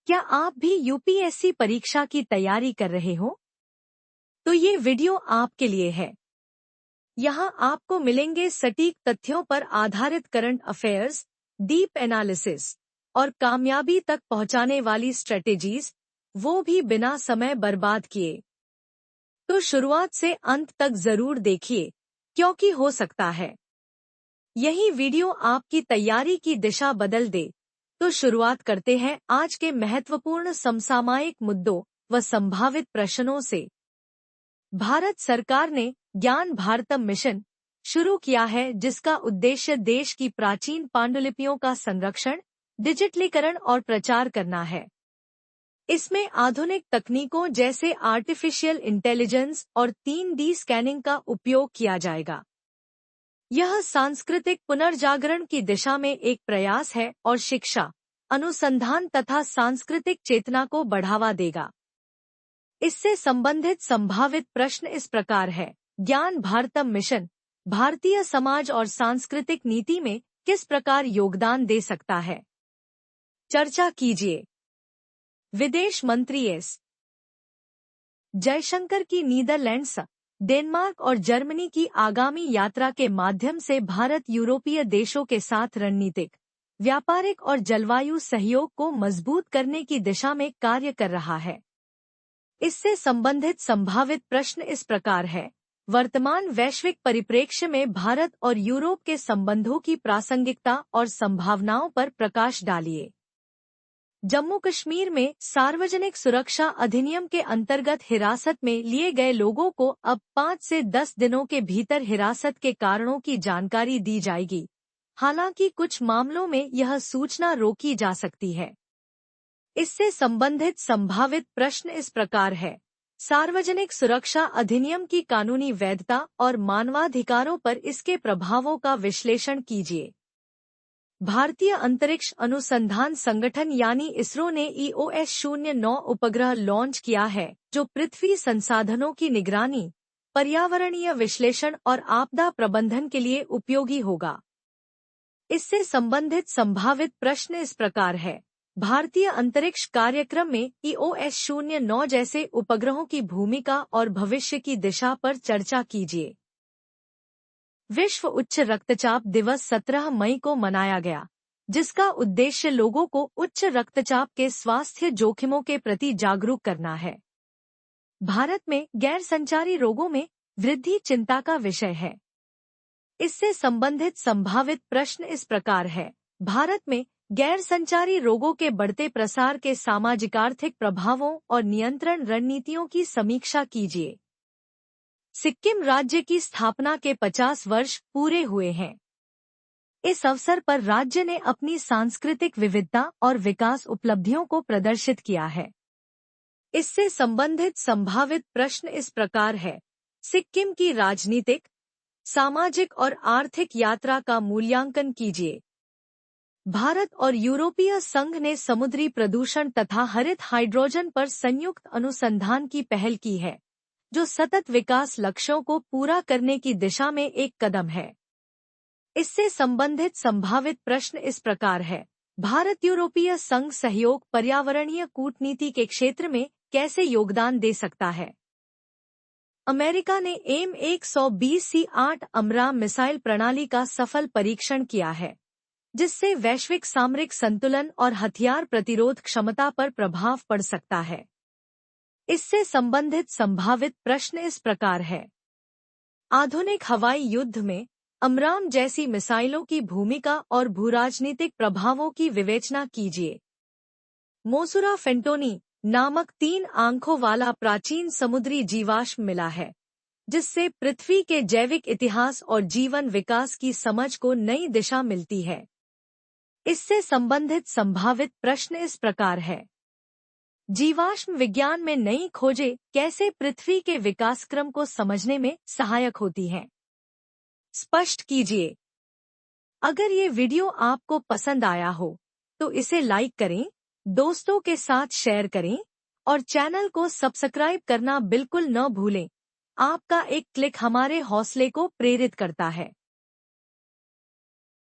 क्या आप भी यूपीएससी परीक्षा की तैयारी कर रहे हो? तो ये वीडियो आपके लिए है। यहाँ आपको मिलेंगे सटीक तथ्यों पर आधारित करंट अफेयर्स, डीप एनालिसिस और कामयाबी तक पहुँचाने वाली स्ट्रेटेजीज, वो भी बिना समय बर्बाद किए। तो शुरुआत से अंत तक जरूर देखिए, क्योंकि हो सकता है यही वीडियो आपकी तैयारी की दिशा बदल दे। तो शुरुआत करते हैं आज के महत्वपूर्ण समसामयिक मुद्दों व संभावित प्रश्नों से। भारत सरकार ने ज्ञान भारतम मिशन शुरू किया है, जिसका उद्देश्य देश की प्राचीन पांडुलिपियों का संरक्षण, डिजिटलीकरण और प्रचार करना है। इसमें आधुनिक तकनीकों जैसे आर्टिफिशियल इंटेलिजेंस और 3D स्कैनिंग का उपयोग किया जाएगा। यह सांस्कृतिक पुनर्जागरण की दिशा में एक प्रयास है और शिक्षा, अनुसंधान तथा सांस्कृतिक चेतना को बढ़ावा देगा। इससे संबंधित संभावित प्रश्न इस प्रकार है। ज्ञान भारतम मिशन भारतीय समाज और सांस्कृतिक नीति में किस प्रकार योगदान दे सकता है? चर्चा कीजिए। विदेश मंत्री एस जयशंकर की नीदरलैंड्स, डेनमार्क और जर्मनी की आगामी यात्रा के माध्यम से भारत यूरोपीय देशों के साथ रणनीतिक, व्यापारिक और जलवायु सहयोग को मजबूत करने की दिशा में कार्य कर रहा है। इससे संबंधित संभावित प्रश्न इस प्रकार है। वर्तमान वैश्विक परिप्रेक्ष्य में भारत और यूरोप के संबंधों की प्रासंगिकता और संभावनाओं पर प्रकाश डालिए। जम्मू कश्मीर में सार्वजनिक सुरक्षा अधिनियम के अंतर्गत हिरासत में लिए गए लोगों को अब 5 से 10 दिनों के भीतर हिरासत के कारणों की जानकारी दी जाएगी। हालांकि कुछ मामलों में यह सूचना रोकी जा सकती है। इससे संबंधित संभावित प्रश्न इस प्रकार है। सार्वजनिक सुरक्षा अधिनियम की कानूनी वैधता और मानवाधिकारों पर इसके प्रभावों का विश्लेषण कीजिए। भारतीय अंतरिक्ष अनुसंधान संगठन यानी इसरो ने EOS-09 उपग्रह लॉन्च किया है, जो पृथ्वी संसाधनों की निगरानी, पर्यावरणीय विश्लेषण और आपदा प्रबंधन के लिए उपयोगी होगा। इससे संबंधित संभावित प्रश्न इस प्रकार है। भारतीय अंतरिक्ष कार्यक्रम में EOS-09 जैसे उपग्रहों की भूमिका और भविष्य की दिशा पर चर्चा कीजिए। विश्व उच्च रक्तचाप दिवस 17 मई को मनाया गया, जिसका उद्देश्य लोगों को उच्च रक्तचाप के स्वास्थ्य जोखिमों के प्रति जागरूक करना है। भारत में गैर संचारी रोगों में वृद्धि चिंता का विषय है। इससे संबंधित संभावित प्रश्न इस प्रकार है। भारत में गैर संचारी रोगों के बढ़ते प्रसार के सामाजिक-आर्थिक प्रभावों और नियंत्रण रणनीतियों की समीक्षा कीजिए। सिक्किम राज्य की स्थापना के 50 वर्ष पूरे हुए हैं। इस अवसर पर राज्य ने अपनी सांस्कृतिक विविधता और विकास उपलब्धियों को प्रदर्शित किया है। इससे संबंधित संभावित प्रश्न इस प्रकार है। सिक्किम की राजनीतिक, सामाजिक और आर्थिक यात्रा का मूल्यांकन कीजिए। भारत और यूरोपीय संघ ने समुद्री प्रदूषण तथा हरित हाइड्रोजन पर संयुक्त अनुसंधान की पहल की है, जो सतत विकास लक्ष्यों को पूरा करने की दिशा में एक कदम है। इससे संबंधित संभावित प्रश्न इस प्रकार है। भारत यूरोपीय संघ सहयोग पर्यावरणीय कूटनीति के क्षेत्र में कैसे योगदान दे सकता है? अमेरिका ने M120C8 अमराम मिसाइल प्रणाली का सफल परीक्षण किया है, जिससे वैश्विक सामरिक संतुलन और हथियार प्रतिरोध क्षमता पर प्रभाव पड़ सकता है। इससे संबंधित संभावित प्रश्न इस प्रकार है। आधुनिक हवाई युद्ध में अमराम जैसी मिसाइलों की भूमिका और भूराजनीतिक प्रभावों की विवेचना कीजिए। मोसुरा फेंटोनी नामक 3 आंखों वाला प्राचीन समुद्री जीवाश्म मिला है, जिससे पृथ्वी के जैविक इतिहास और जीवन विकास की समझ को नई दिशा मिलती है। इससे संबंधित संभावित प्रश्न इस प्रकार है। जीवाश्म विज्ञान में नई खोजें कैसे पृथ्वी के विकासक्रम को समझने में सहायक होती हैं? स्पष्ट कीजिए। अगर ये वीडियो आपको पसंद आया हो, तो इसे लाइक करें, दोस्तों के साथ शेयर करें और चैनल को सब्सक्राइब करना बिल्कुल न भूलें। आपका एक क्लिक हमारे हौसले को प्रेरित करता है।